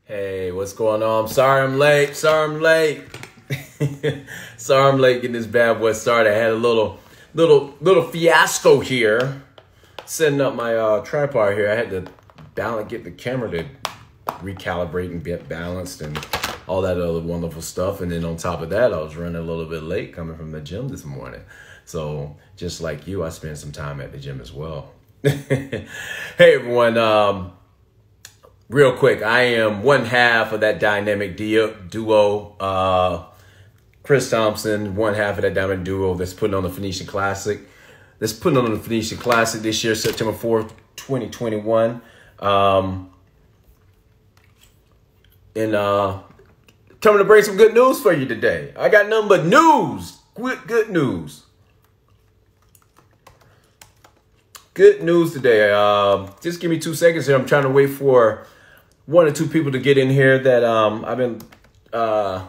Hey, what's going on? Sorry I'm late. Sorry I'm late. Sorry I'm late getting this bad boy started. I had a little fiasco here. Setting up my tripod here. I had to get the camera to recalibrate and get balanced and all that other wonderful stuff. And then on top of that, I was running a little bit late coming from the gym this morning. So just like you, I spent some time at the gym as well. Hey everyone, real quick, I am one half of that dynamic duo, Chris Thompson, one half of that dynamic duo that's putting on the Phoenician Classic. That's putting on the Phoenician Classic this year, September 4th, 2021. Coming to bring some good news for you today. I got nothing but news. Good news. Good news today. Just give me 2 seconds here. I'm trying to wait for one or two people to get in here that I've been kind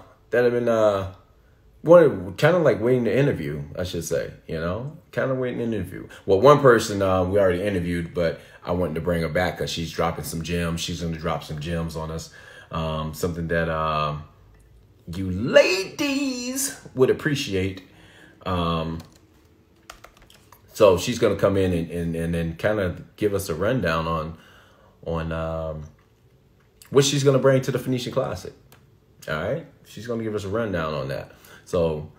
of like waiting to interview, I should say, kind of waiting to interview. Well, one person we already interviewed, but I wanted to bring her back because she's dropping some gems. She's going to drop some gems on us. Something that you ladies would appreciate. So she's going to come in and then kind of give us a rundown on what she's going to bring to the Phoenician Classic. All right. She's going to give us a rundown on that. So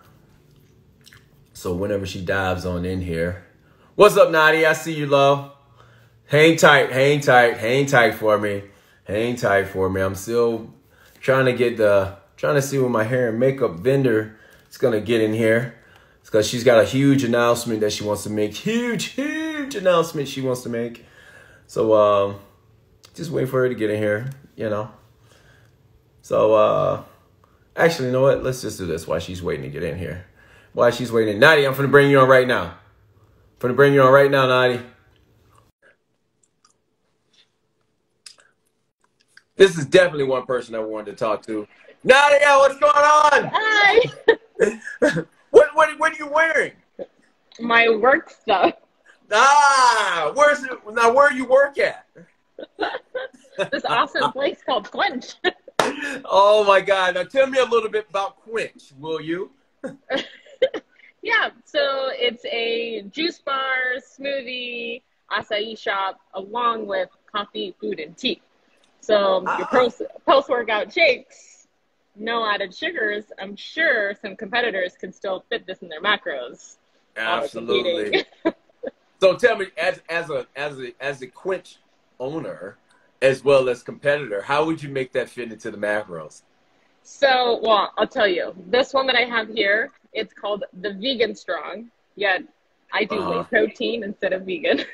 whenever she dives on in here, what's up, Nadia? I see you, love. Hang tight for me. Hang tight for me. I'm still trying to see what my hair and makeup vendor is going to get in here. It's because she's got a huge announcement that she wants to make. Huge announcement she wants to make. So just wait for her to get in here, So actually, you know what? Let's just do this while she's waiting to get in here. While she's waiting. Nadia, I'm finna bring you on right now. Nadia. This is definitely one person I wanted to talk to. Nadia, what's going on? Hi. What are you wearing? My work stuff. Where you work at? This awesome place called Quench. Oh my God. Now tell me a little bit about Quench, will you? Yeah, so it's a juice bar, smoothie, acai shop, along with coffee, food, and tea. So your post-workout shakes, no added sugars. I'm sure some competitors can still fit this in their macros. Absolutely. So tell me, as a Quench owner, as well as competitor, how would you make that fit into the macros? So, well, I'll tell you. This one that I have here, it's called the Vegan Strong. Yet I do whey protein instead of vegan.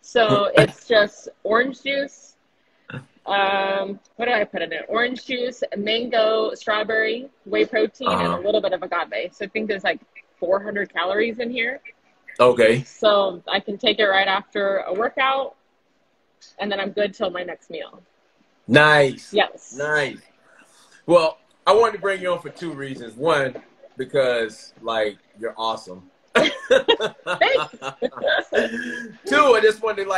So it's just orange juice. What did I put in it? Orange juice, mango, strawberry, whey protein, and a little bit of agave. So I think there's like 400 calories in here. Okay. So I can take it right after a workout, and then I'm good till my next meal. Nice. Yes. Nice. Well, I wanted to bring you on for two reasons. One, because you're awesome. Thanks. Two, I just wanted to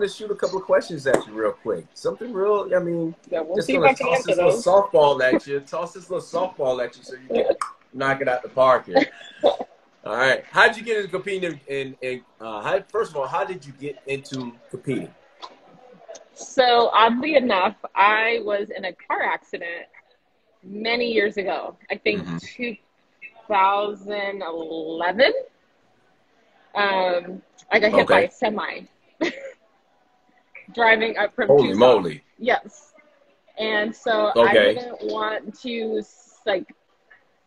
shoot a couple of questions at you real quick. Something real, Yeah, we'll just see if gonna I can toss answer this little those. softball at you. Toss this little softball at you so you can knock it out the park here. All right. How'd you get into competing first of all, how did you get into competing? So oddly enough, I was in a car accident many years ago. I think 2011. I got hit by a semi driving up from Holy Tucson. moly. Yes. And so I didn't want to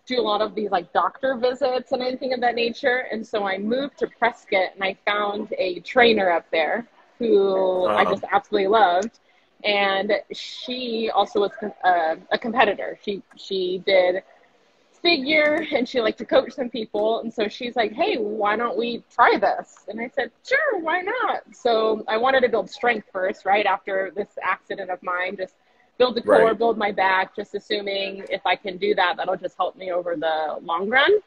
do a lot of these doctor visits and anything of that nature. And so I moved to Prescott and I found a trainer up there who I just absolutely loved. And she also was a competitor. She did figure and she liked to coach some people. And so she's like, hey, why don't we try this? And I said, sure, why not? So I wanted to build strength first, right after this accident of mine, just build the core, build my back, just assuming if I can do that, that'll just help me over the long run.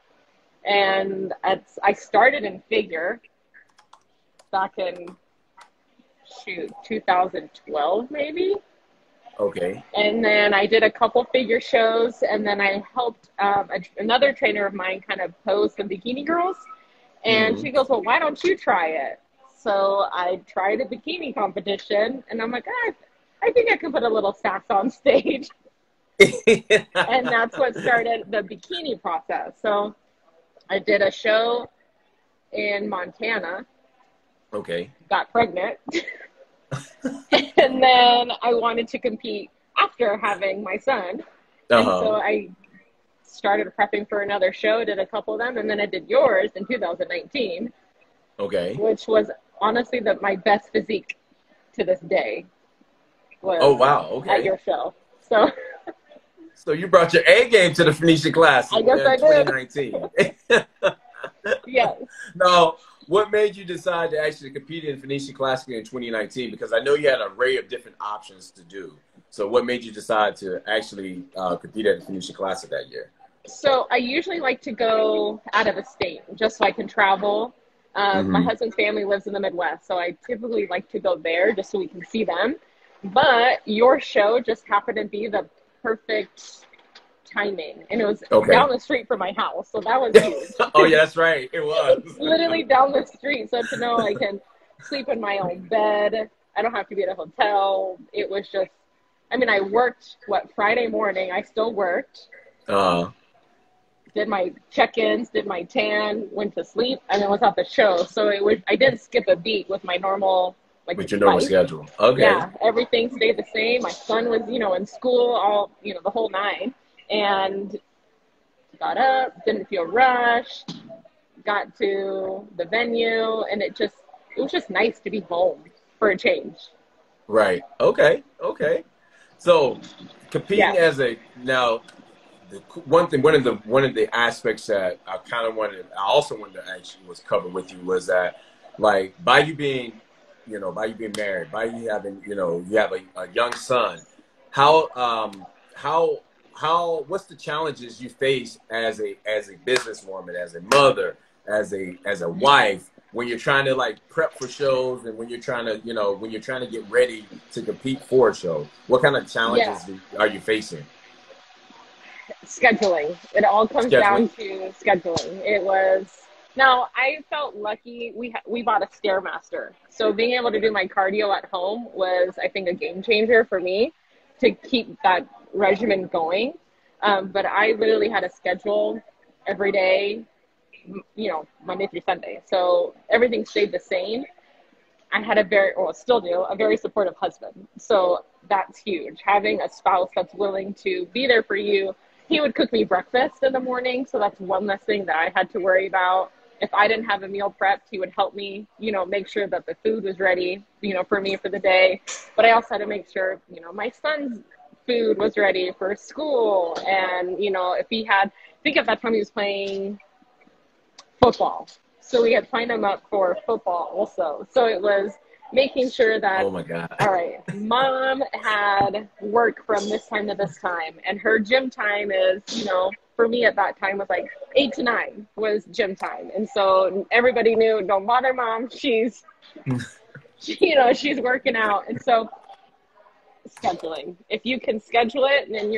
And I started in figure back in shoot, 2012 maybe. Okay. And then I did a couple figure shows, and then I helped another trainer of mine kind of pose the bikini girls. And she goes, well, why don't you try it? So I tried a bikini competition, and I'm like, I think I can put a little sass on stage. And that's what started the bikini process. So I did a show in Montana. Okay. Got pregnant. And then I wanted to compete after having my son. And so I started prepping for another show, did a couple of them, and then I did yours in 2019. Okay. Which was honestly my best physique to this day. Was oh, wow. Okay. At your show. So So you brought your A game to the Phoenician Classic I guess I did. 2019. Yes. Now, what made you decide to actually compete in Phoenician Classic in 2019? Because I know you had an array of different options to do. So what made you decide to actually compete at the Phoenician Classic that year? So I usually like to go out of the state just so I can travel. My husband's family lives in the Midwest, so I typically like to go there just so we can see them. But your show just happened to be the perfect timing, and it was down the street from my house, so that was huge. Oh yeah, that's right, it was. Literally down the street, so to know I can sleep in my own bed, I don't have to be at a hotel. It was just, I mean, I worked Friday morning, I still worked, did my check-ins, did my tan, went to sleep, and then was at the show. So I didn't skip a beat with my normal with your normal schedule. Okay. Yeah, everything stayed the same. My son was, in school, all, the whole nine. And got up, didn't feel rushed, got to the venue, and it was just nice to be home for a change. Right. Okay. So competing one of the aspects that I also wanted to actually cover with you was that, like, by you being married, by you having, you have a young son, what's the challenges you face as a businesswoman, as a mother, as a wife, when you're trying to, like, prep for shows, and when you're trying to get ready to compete for a show? What kind of challenges are you facing? Scheduling. It all comes down to scheduling. Now, I felt lucky. We bought a Stairmaster. So being able to do my cardio at home was, I think, a game changer for me to keep that regimen going. But I literally had a schedule every day, Monday through Sunday. So everything stayed the same. I had still do, a very supportive husband. So that's huge. Having a spouse that's willing to be there for you. He would cook me breakfast in the morning. So that's one less thing that I had to worry about. If I didn't have a meal prepped, he would help me, make sure that the food was ready, for me for the day. But I also had to make sure, my son's food was ready for school. And, if he had, I think at that time he was playing football. So we had signed him up for football also. So it was making sure that, oh my God, all right, mom had work from this time to this time. And her gym time is, for me at that time was like 8 to 9 was gym time. And so everybody knew, don't bother mom. She's working out. And so scheduling, if you can schedule it, then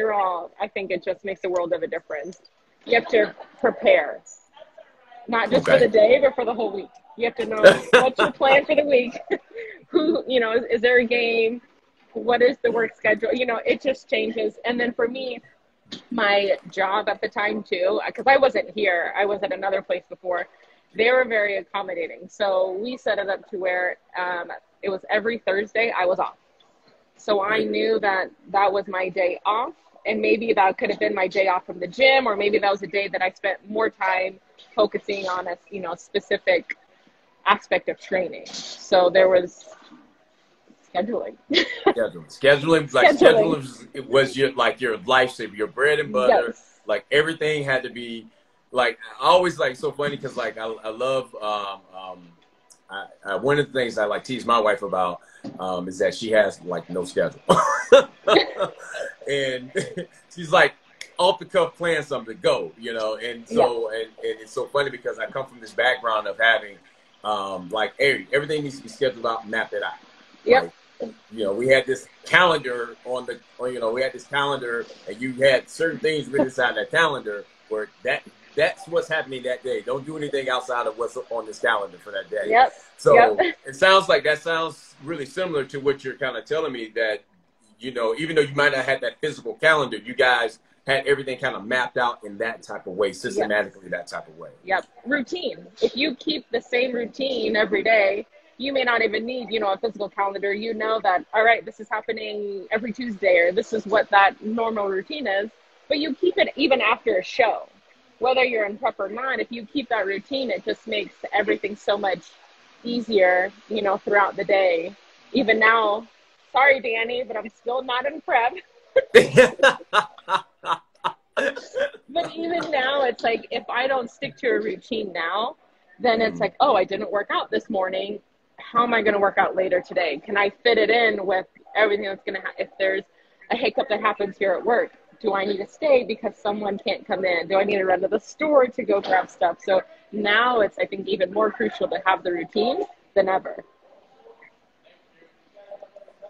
I think it just makes a world of a difference. You have to prepare, not just for the day, but for the whole week. You have to know what's your plan for the week. Who, is there a game? What is the work schedule? It just changes. And then for me, my job at the time too, because I wasn't here, I was at another place before, they were very accommodating. So we set it up to where it was every Thursday I was off. So I knew that was my day off, and maybe that could have been my day off from the gym, or maybe that was a day that I spent more time focusing on a specific aspect of training. So there was scheduling. Scheduling was your lifesaver, your bread and butter. Yes. Like, everything had to be, like, I always, like, so funny because, like, I love one of the things I tease my wife about is that she has, like, no schedule. And she's like off the cuff playing something, go, and so and it's so funny because I come from this background of having everything needs to be scheduled out, mapped it out. Yep. Like, you know, we had this calendar on the, you know, we had this calendar, and you had certain things written inside that calendar where that's what's happening that day. Don't do anything outside of what's on this calendar for that day. Yep. So it sounds like that sounds really similar to what you're kind of telling me, that, you know, even though you might not have that physical calendar, you guys had everything kind of mapped out in that type of way, systematically, that type of way. Yep. Routine. If you keep the same routine every day, you may not even need, you know, a physical calendar. You know that, all right, this is happening every Tuesday, or this is what that normal routine is. But you keep it even after a show, whether you're in prep or not. If you keep that routine, it just makes everything so much easier, you know, throughout the day. Even now, sorry, Danny, but I'm still not in prep. But even now, it's like, if I don't stick to a routine now, then it's like, oh, I didn't work out this morning. How am I going to work out later today? Can I fit it in with everything that's going to happen? If there's a hiccup that happens here at work, do I need to stay because someone can't come in? Do I need to run to the store to go grab stuff? So now it's, I think, even more crucial to have the routine than ever.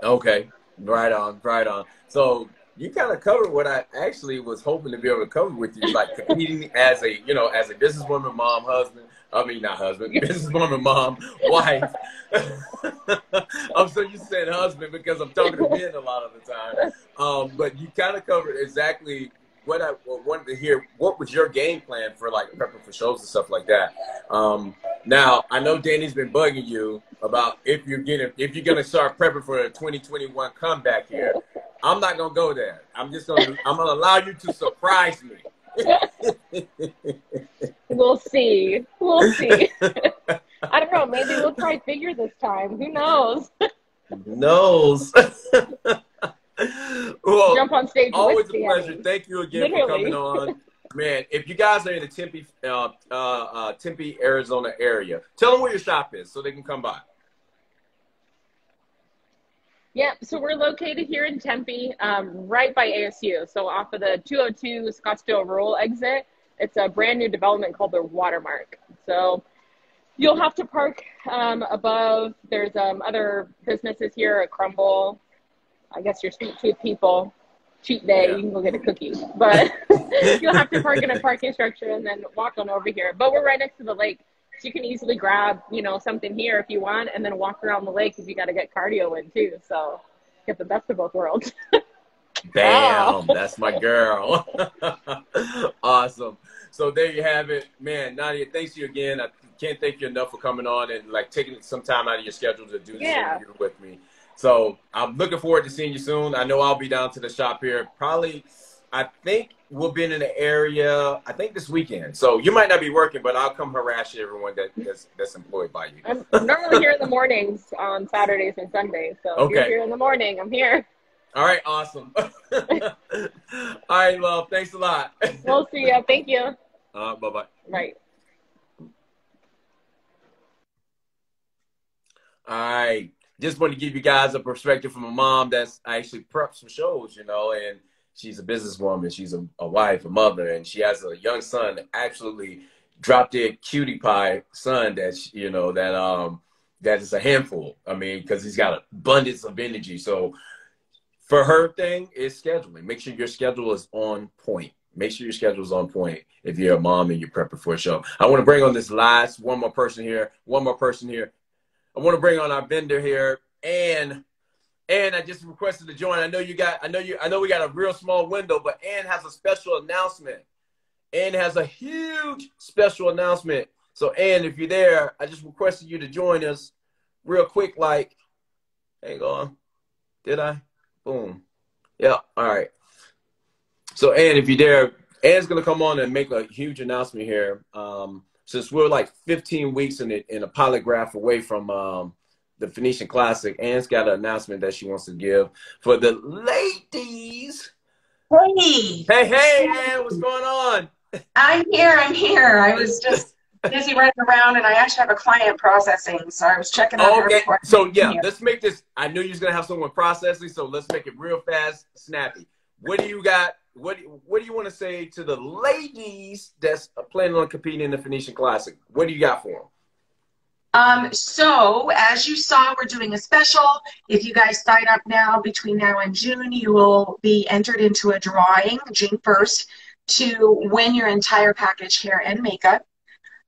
Okay. Right on. Right on. So you kind of covered what I actually was hoping to be able to cover with you, like competing as a, you know, as a businesswoman, mom, husband. I mean, not husband, businesswoman, mom, wife. I'm so used to saying husband because I'm talking to men a lot of the time. But you kind of covered exactly what I wanted to hear. What was your game plan for like prepping for shows and stuff like that? Now I know Danny's been bugging you about if you're gonna start prepping for the 2021 comeback here. I'm not gonna go there. I'm gonna allow you to surprise me. We'll see. We'll see. I don't know. Maybe we'll try figure this time. Who knows? Who knows? Well, jump on stage. Always with a pleasure. Thank you again for coming on. Man, if you guys are in the Tempe, Arizona area, tell them where your shop is so they can come by. Yeah, so we're located here in Tempe, right by ASU. So off of the 202 Scottsdale Rural exit, it's a brand new development called the Watermark. So you'll have to park above. There's other businesses here at Crumble. I guess your sweet tooth people, cheat day, you can go get a cookie. But you'll have to park in a parking structure and then walk on over here. But we're right next to the lake. So you can easily grab, you know, something here if you want, and then walk around the lake if you got to get cardio in too. So get the best of both worlds. Bam, that's my girl. Awesome. So there you have it, man. Nadia, thanks to you again. I can't thank you enough for coming on and like taking some time out of your schedule to do this interview with me. So I'm looking forward to seeing you soon. I know I'll be down to the shop here. Probably, I think we'll be in the area, I think this weekend. So you might not be working, but I'll come harass everyone that's employed by you. I'm normally here in the mornings on Saturdays and Sundays. So if you're here in the morning, I'm here. All right, awesome. All right, love. Thanks a lot. We'll see you. Thank you. Bye-bye. Right. All right. Just want to give you guys a perspective from a mom that's actually prepped some shows, you know, and she's a businesswoman. She's a wife, a mother, and she has a young son, absolutely drop-dead cutie pie son that's, you know, that is a handful. I mean, because he's got an abundance of energy. So for her thing is scheduling. Make sure your schedule is on point. Make sure your schedule is on point if you're a mom and you're prepping for a show. I want to bring on this one more person here. I want to bring on our vendor here, and I just requested to join. I know we got a real small window, but Ann has a special announcement. Ann has a huge special announcement. So Ann, if you're there, I just requested you to join us real quick. Like, hang on, did I? Boom. Yeah. All right. So Ann, if you're there, Ann's gonna come on and make a huge announcement here. Since we're like 15 weeks in a polygraph away from the Phoenician Classic, Ann's got an announcement that she wants to give for the ladies. Hey, Ann, what's going on? I'm here. I was just busy running around, and I actually have a client processing, so I was checking on her before. So yeah, let's make this. I knew you was gonna have someone processing, so let's make it real fast, snappy. What do you got? What do you want to say to the ladies that's planning on competing in the Phoenician Classic? What do you got for them? So as you saw, we're doing a special. If you guys sign up now, between now and June, you will be entered into a drawing June 1st to win your entire package, hair and makeup,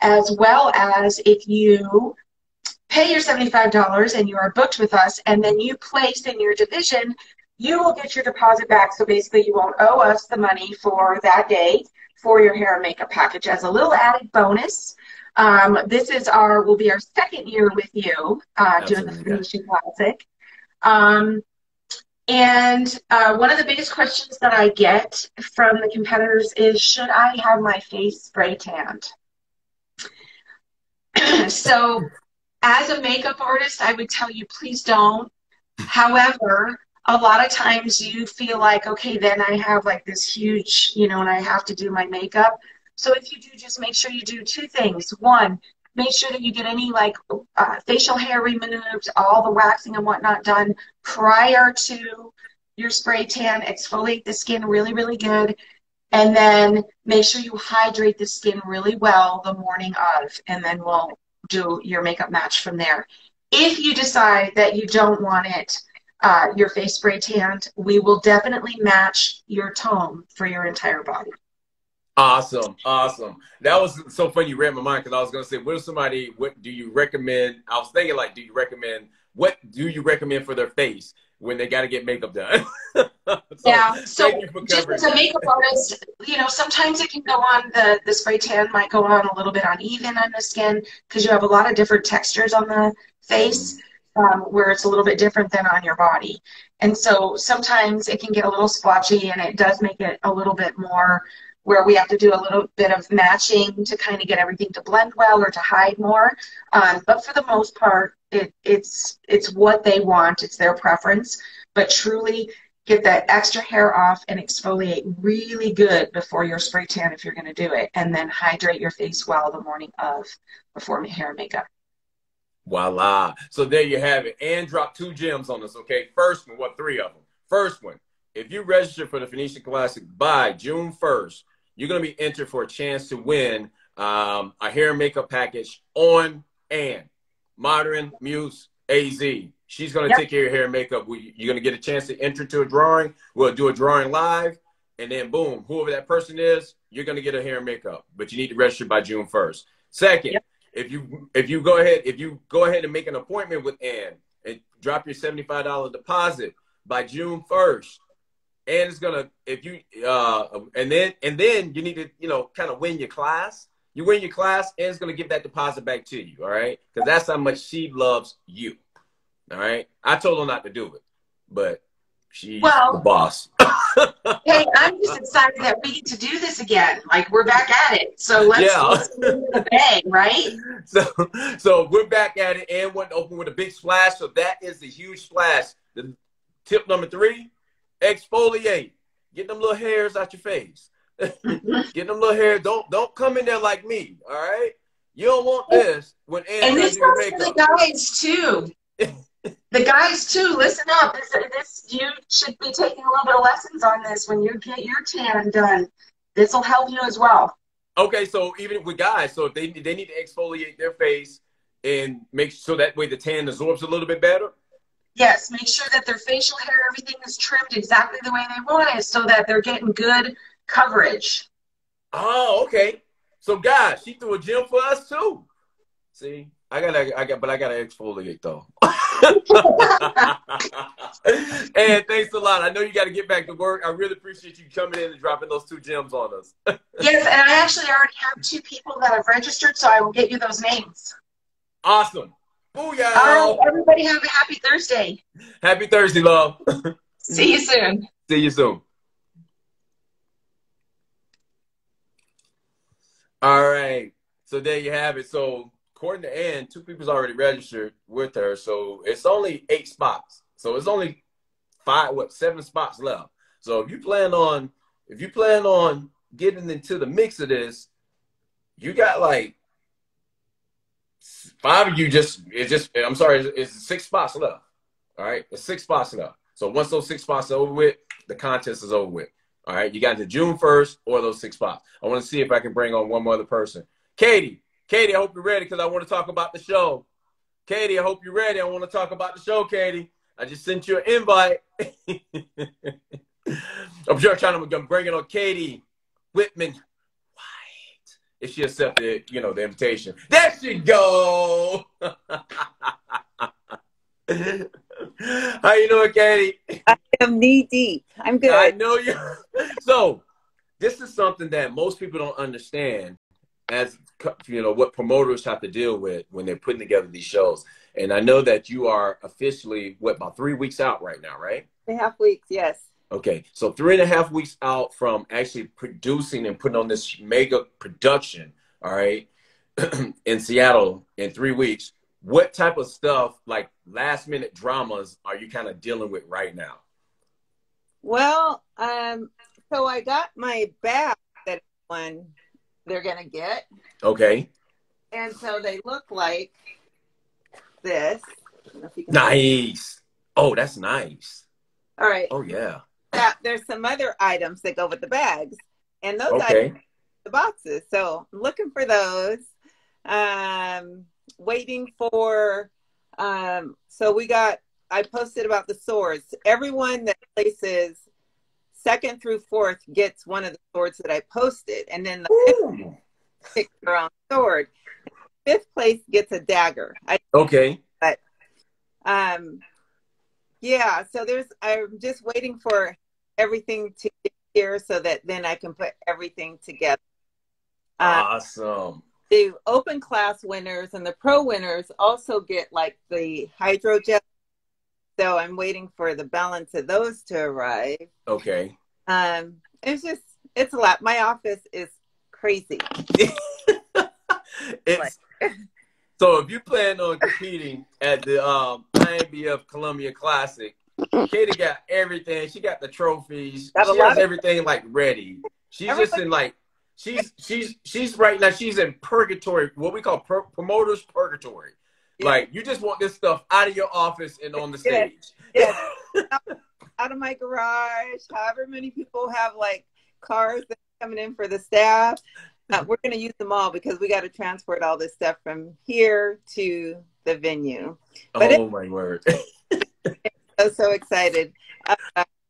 as well as if you pay your $75 and you are booked with us and then you place in your division, you will get your deposit back. So basically you won't owe us the money for that day for your hair and makeup package. As a little added bonus, this is will be our second year with you doing the Phoenician Classic. And one of the biggest questions that I get from the competitors is, should I have my face spray tanned? So as a makeup artist, I would tell you, please don't. However, a lot of times you feel like, okay, then I have like this huge, and I have to do my makeup. So if you do, just make sure you do two things. One, make sure that you get any like facial hair removed, all the waxing and whatnot done prior to your spray tan. Exfoliate the skin really, really good. And then make sure you hydrate the skin really well the morning of, and then we'll do your makeup match from there. If you decide that you don't want it, your face spray tanned, we will definitely match your tone for your entire body. Awesome. Awesome. That was so funny. You read my mind, because I was going to say, what do you recommend? I was thinking, like, what do you recommend for their face when they got to get makeup done? So just as a makeup artist, sometimes it can go on, the spray tan might go on a little bit uneven on the skin because you have a lot of different textures on the face where it's a little bit different than on your body. And so sometimes it can get a little splotchy, and it does make it a little bit more where we have to do a little bit of matching to kind of get everything to blend well or to hide more. But for the most part, it's what they want. It's their preference. But truly get that extra hair off and exfoliate really good before your spray tan if you're going to do it. And then hydrate your face well the morning of before hair and makeup. Voila. So there you have it. And drop 2 gems on us, okay? First one, 3 of them. First one, if you register for the Phoenician Classic by June 1st, you're going to be entered for a chance to win a hair and makeup package on Ann. Modern Muse AZ. She's going to take care of your hair and makeup. You're going to get a chance to enter to a drawing. We'll do a drawing live. And then, boom, whoever that person is, you're going to get a hair and makeup. But you need to register by June 1st. Second, if you go ahead and make an appointment with Ann and drop your $75 deposit by June 1st, and it's gonna, and then you need to, kind of win your class. You win your class, and it's gonna give that deposit back to you. All right, because that's how much she loves you. All right, I told her not to do it, but she's the boss. Hey, I'm just excited that we get to do this again. Like, we're back at it. So let's do the bang, right? So we're back at it, and went to open with a big splash. So that is the huge splash. The tip number 3. Exfoliate. Get them little hairs out your face. Get them little hairs. Don't come in there like me. All right. You don't want this when and this goes for the guys too. The guys too. Listen up. This you should be taking a little bit of lessons on this when you get your tan done. This will help you as well. Okay, so even with guys, so if they need to exfoliate their face and make so that way the tan absorbs a little bit better. Yes, make sure that their facial hair, everything is trimmed exactly the way they want it so that they're getting good coverage. Oh, okay. So guys, she threw a gym for us too. See, I gotta exfoliate though. And thanks a lot. I know you got to get back to work. I really appreciate you coming in and dropping those 2 gems on us. Yes, and I actually already have 2 people that have registered, so I will get you those names. Awesome. Booyah. All right, everybody have a happy Thursday. Happy Thursday, love. See you soon. See you soon. All right. So there you have it. So according to Ann, 2 people's already registered with her. So it's only 8 spots. So it's only 7 spots left. So if you plan on getting into the mix of this, you got like 5 of you it's 6 spots left. All right. It's 6 spots left. So once those 6 spots are over with, the contest is over with. All right. You got to June 1st or those 6 spots. I want to see if I can bring on one more other person. Katie, I hope you're ready because I want to talk about the show. Katie, I hope you're ready. I want to talk about the show, Katie. I just sent you an invite. I'm sure I'm bringing on Katie Whitman White. If she accepted, you know, the invitation. There she go. How you doing, Katie? I am knee deep. I'm good. I know you. So this is something that most people don't understand, as you know, what promoters have to deal with when they're putting together these shows. And I know that you are officially, what, about 3 weeks out right now, right? 3.5 weeks, yes. Okay, so 3.5 weeks out from actually producing and putting on this mega production, all right, in Seattle in 3 weeks. What type of stuff, like last minute dramas, are you kind of dealing with right now? Well, so I got my bag that one they're gonna get. Okay. And so they look like this. I don't know if you can nice. Oh, that's nice. All right. Oh yeah. There's some other items that go with the bags, and those okay. items are the boxes. So I'm looking for those. Waiting for. So I posted about the swords. Everyone that places 2nd through 4th gets one of the swords that I posted, and then the 5th picks their own sword. 5th place gets a dagger. Okay. But yeah. So I'm just waiting for everything to get here so that then I can put everything together. Awesome. The open class winners and the pro winners also get like the hydrogel. So I'm waiting for the balance of those to arrive. Okay. It's a lot. My office is crazy. So if you plan on competing at the Inbf Columbia Classic, Katie got everything. She got the trophies. She has everything like ready. She's just in like she's right now. She's in purgatory, what we call promoters purgatory. Yeah. Like you just want this stuff out of your office and on the stage. Yeah. Out of my garage. However many people have like cars that are coming in for the staff. We're going to use them all because we got to transport all this stuff from here to the venue. But my word. I'm so excited.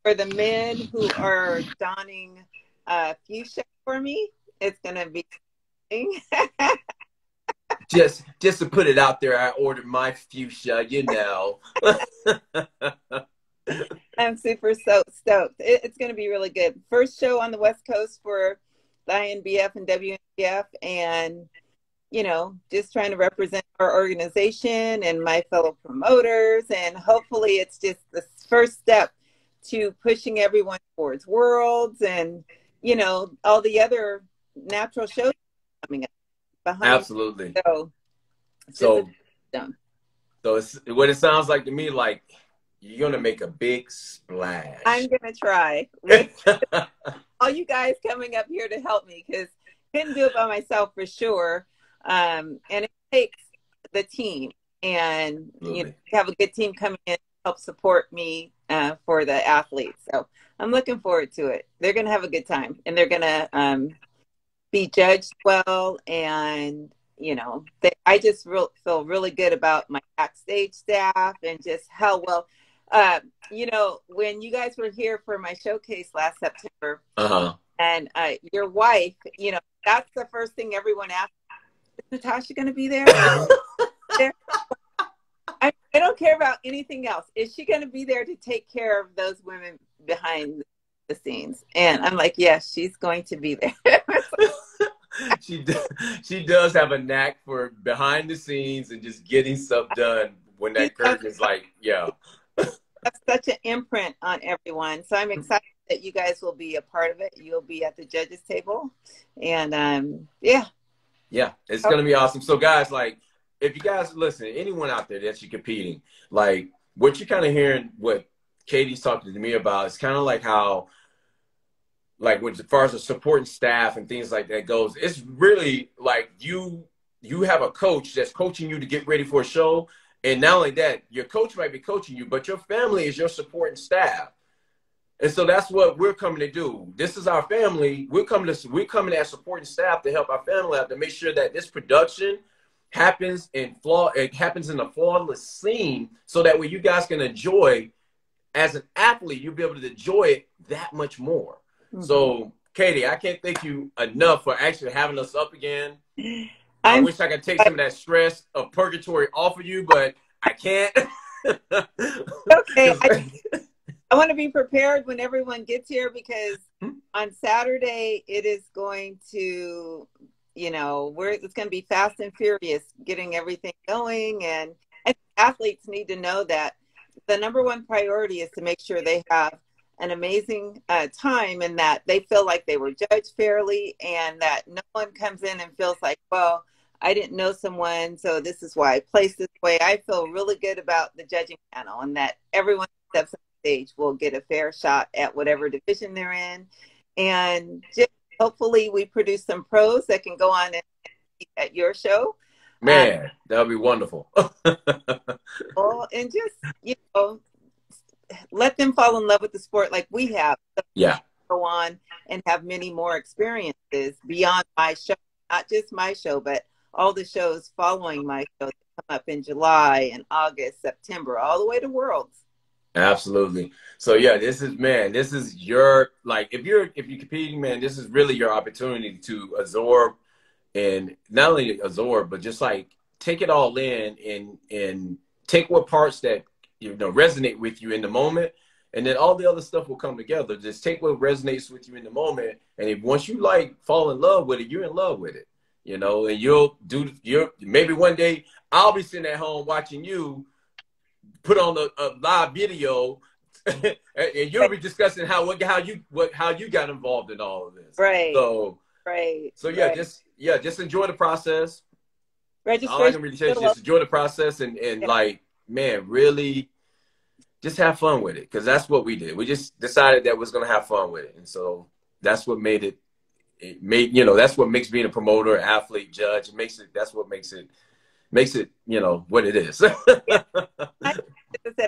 For the men who are donning fuchsia for me, it's going to be just to put it out there, I ordered my fuchsia, you know. I'm super stoked. It's going to be really good. First show on the West Coast for the Inbf and WNBF, and you know, just trying to represent our organization and my fellow promoters, and hopefully it's just the first step to pushing everyone towards worlds and, you know, all the other natural shows coming up behind. Absolutely. So it's what it sounds like to me, like you're gonna make a big splash. I'm gonna try. All you guys coming up here to help me, because I couldn't do it by myself for sure. And it takes the team, and you know, have a good team coming in to help support me for the athletes. So I'm looking forward to it. They're gonna have a good time, and they're gonna be judged well, and you know, I just feel really good about my backstage staff and just how well. You know, when you guys were here for my showcase last September, and your wife, you know, that's the first thing everyone asked. Is Natasha going to be there? I don't care about anything else. Is she going to be there to take care of those women behind the scenes? And I'm like, yes, she's going to be there. She does have a knack for behind the scenes and just getting stuff done when that curtain's like, yeah. That's such an imprint on everyone. So I'm excited that you guys will be a part of it. You'll be at the judges table. And yeah. Yeah, it's going to be awesome. So guys, like, if you guys listen, anyone out there that's competing, like what you're kind of hearing, what Katie's talking to me about, it's kind of like how, like as far as the supporting staff and things like that goes, it's really like you have a coach that's coaching you to get ready for a show. And not only that, your coach might be coaching you, but your family is your supporting staff. And so that's what we're coming to do. This is our family. We're coming as supporting staff to help our family out, to make sure that this production happens in a flawless scene, so that way you guys can enjoy, as an athlete, you'll be able to enjoy it that much more. Mm-hmm. So Katie, I can't thank you enough for actually having us up again. I wish I could take some of that stress of purgatory off of you, but I can't. Okay. I want to be prepared when everyone gets here, because on Saturday it is going to, it's going to be fast and furious getting everything going. And I think athletes need to know that the number one priority is to make sure they have an amazing time, and that they feel like they were judged fairly, and that no one comes in and feels like, well, I didn't know someone, so this is why I placed this way. I feel really good about the judging panel, and that everyone who steps on the stage will get a fair shot at whatever division they're in. And just hopefully we produce some pros that can go on at your show. Man, that would be wonderful. Well, and just, let them fall in love with the sport like we have. Yeah. Go on and have many more experiences beyond my show, not just my show, but all the shows following my show that come up in July and August, September, all the way to Worlds. Absolutely. So yeah, this is your, like, if you're competing, man, this is really your opportunity to absorb, and not only absorb, but just like take it all in and take what parts that resonate with you in the moment, and then all the other stuff will come together. Just take what resonates with you in the moment, and once you fall in love with it, you're in love with it, and maybe one day I'll be sitting at home watching you put on a live video and you'll be discussing how you got involved in all of this. Right. So yeah, right. just enjoy the process. Registration. All I can really say is just enjoy the process, and like, man, really just have fun with it, because that's what we did. We just decided that we was going to have fun with it, and so that's what that's what makes being a promoter, athlete, judge, that's what makes it what it is. Yeah.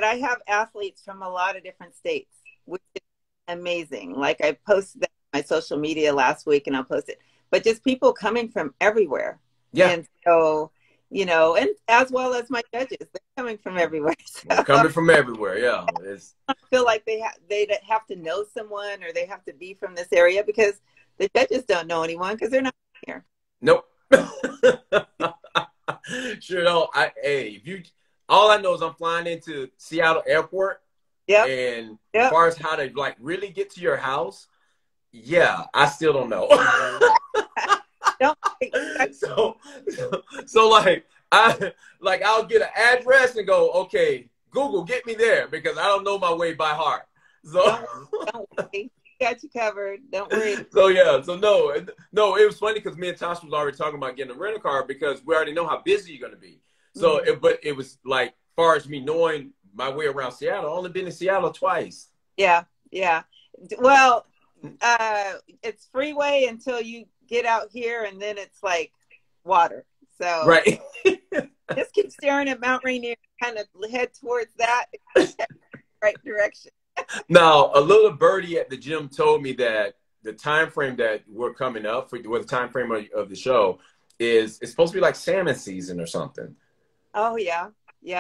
I have athletes from a lot of different states, which is amazing. Like, I posted that on my social media last week, and I'll post it, but just people coming from everywhere. Yeah. And so, and as well as my judges, they're coming from everywhere. So coming from everywhere. Yeah. I feel like they have to know someone, or they have to be from this area, because the judges don't know anyone because they're not here. Nope. Sure don't. All I know is I'm flying into Seattle Airport. Yeah. And as far as how to really get to your house, yeah, I still don't know. So I'll get an address and go, okay, Google, get me there, because I don't know my way by heart. So don't worry. Got you covered. Don't worry. So yeah, no, it was funny because me and Tasha was already talking about getting a rental car, because we already know how busy you're going to be. So, but it was like, far as me knowing my way around Seattle, I've only been in Seattle twice. Yeah. Well, it's freeway until you get out here, and then it's like water. So right. Just keep staring at Mount Rainier, kind of head towards that right direction. Now, a little birdie at the gym told me that the time frame that we're coming up for, the time frame of the show it's supposed to be like salmon season or something. Oh yeah.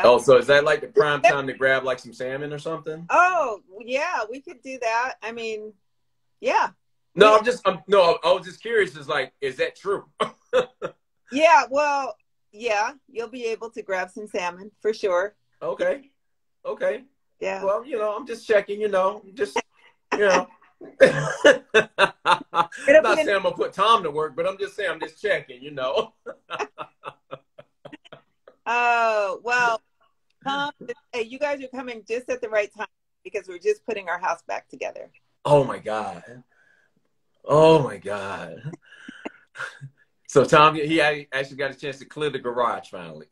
Oh, so is that like the prime time to grab like some salmon or something? Oh yeah, we could do that. I mean, yeah. No, I was just curious. Is that true? Yeah. Well, yeah, you'll be able to grab some salmon for sure. Okay. Yeah. Well, I'm just checking, just, I'm not saying I'm going to put Tom to work, but I'm just saying, I'm just checking, Oh, well, Tom, hey, you guys are coming just at the right time, because we're just putting our house back together. Oh my God. So Tom, he actually got a chance to clear the garage finally.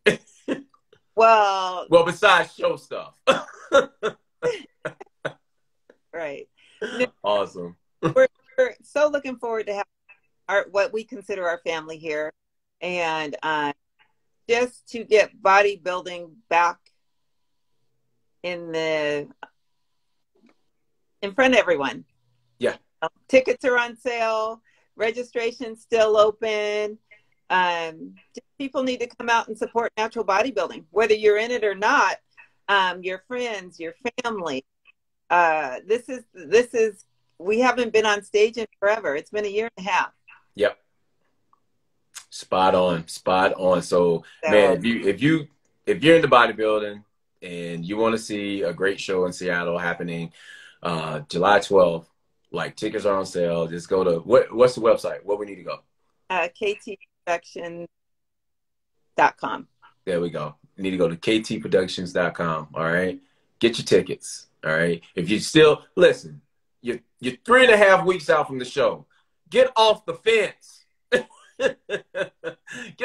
Well, besides show stuff. Right. Awesome. We're so looking forward to have what we consider our family here, and just to get bodybuilding back in front of everyone. Yeah. Tickets are on sale. Registration's still open. Just people need to come out and support natural bodybuilding, whether you're in it or not. Your friends, your family. This is. We haven't been on stage in forever. It's been a year and a half. Yep. Spot on. Spot on. So man, if you're into bodybuilding and you want to see a great show in Seattle happening July 12th, like tickets are on sale. Just go to what's the website? What we need to go? ktproductions.com. There we go. You need to go to ktproductions.com. All right. Get your tickets. All right. If you still listen, you're 3.5 weeks out from the show. Get off the fence. Get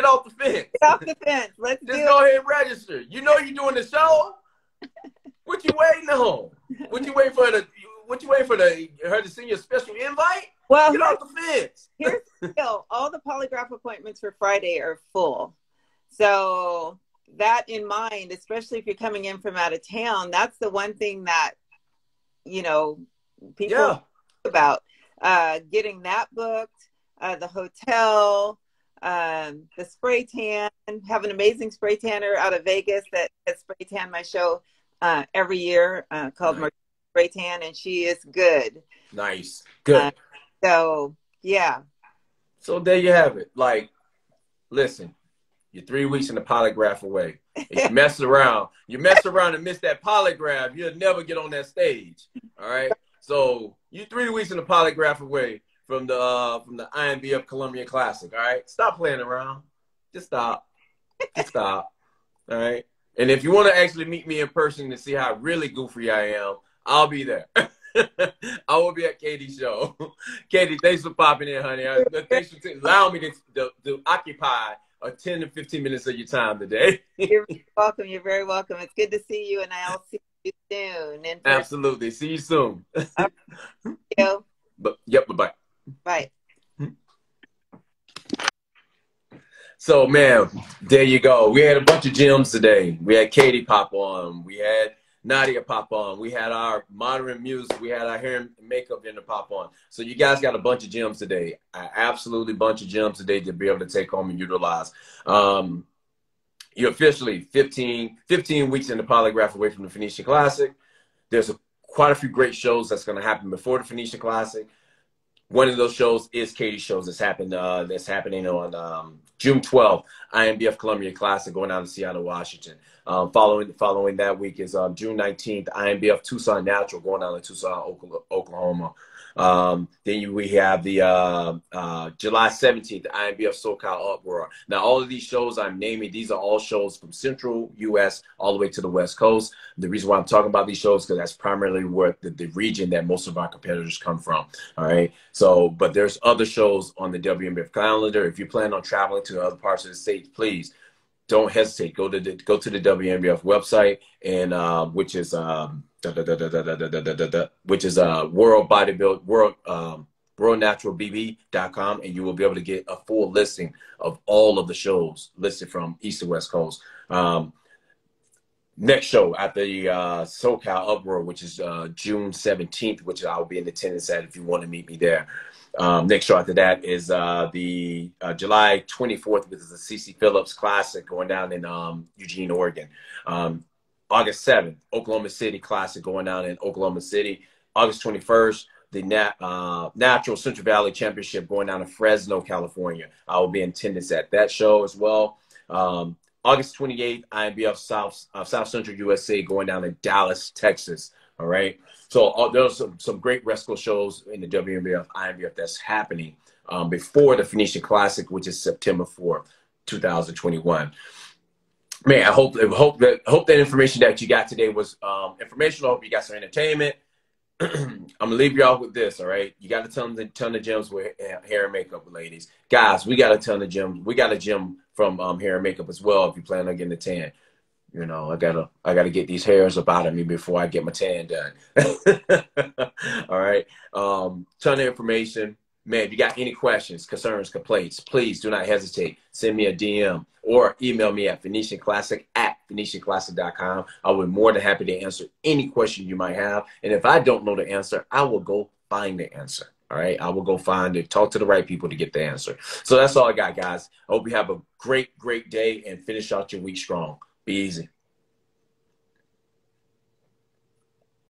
off the fence. Get off the fence. Let's just go ahead and register. You know you're doing the show. What you waiting on? What you waiting for her to send you a special invite? Well, get off the fence. Here's the deal. All the polygraph appointments for Friday are full. So that in mind, especially if you're coming in from out of town, that's the one thing that, you know, people talk about. Getting that booked, the hotel, the spray tan. Have an amazing spray tanner out of Vegas that spray tan my show every year called Mark Spray Tan, and she is good. Nice. Good. So, yeah. So there you have it. Like, listen, you're 3 weeks in the polygraph away. If you mess around and miss that polygraph, you'll never get on that stage. All right? So you're 3 weeks in the polygraph away from the Inbf Colombian Classic. All right? Stop playing around. Just stop. Just stop. All right? And if you want to actually meet me in person to see how really goofy I am, I'll be there. I will be at Katie's show. Katie, thanks for popping in, honey. Thanks for allowing me to occupy 10 to 15 minutes of your time today. You're welcome. You're very welcome. It's good to see you, and I'll see you soon. Absolutely. See you soon. Thank you. Yep. Bye-bye. Bye. So, man, there you go. We had a bunch of gyms today. We had Katie pop on. We had Nadia pop on. We had our modern music. We had our hair and makeup in the pop on. So you guys got a bunch of gems today. Absolutely bunch of gems today to be able to take home and utilize. You're officially 15 weeks in the polygraph away from the Phoenician Classic. There's quite a few great shows that's going to happen before the Phoenician Classic. One of those shows is Katie's shows that's happening on June 12th, Inbf Colombian Classic going out to Seattle, Washington. Following that week is June 19th, Inbf Tucson Natural going out to Tucson, Oklahoma. Then we have the July 17th, Inbf SoCal Uproar. Now, all of these shows I'm naming, these are all shows from Central U.S. all the way to the West Coast. The reason why I'm talking about these shows because that's primarily where the region that most of our competitors come from. All right. So, but there's other shows on the WMF calendar. If you plan on traveling to other parts of the state, please don't hesitate. Go to the WMF website, and which is worldnaturalbb.com, and you will be able to get a full listing of all of the shows listed from East to West Coast. Next show at the SoCal Uproar, which is June 17th, which I'll be in attendance at if you want to meet me there. Next show after that is the July 24th, which is the Cecil Phillips Classic going down in Eugene, Oregon. August 7th, Oklahoma City Classic going down in Oklahoma City. August 21st, the Natural Central Valley Championship going down to Fresno, California. I will be in attendance at that show as well. August 28th, INBF South Central USA going down to Dallas, Texas. All right. So there's some great West Coast shows in the WMBF, INBF that's happening before the Phoenician Classic, which is September 4th, 2021. Man, I hope that information that you got today was informational. I hope you got some entertainment. I'm gonna leave y'all with this. All right, you got a ton of gems with hair and makeup, ladies. Guys, we got a ton of gems. We got a gem from hair and makeup as well. If you plan on getting a tan, you know, I gotta get these hairs up out of me before I get my tan done. All right, ton of information. Man, if you got any questions, concerns, complaints, please do not hesitate. Send me a DM or email me at phoenicianclassic@phoenicianclassic.com. I would be more than happy to answer any question you might have. And if I don't know the answer, I will go find the answer. All right. I will go find it, talk to the right people to get the answer. So that's all I got, guys. I hope you have a great, great day and finish out your week strong. Be easy.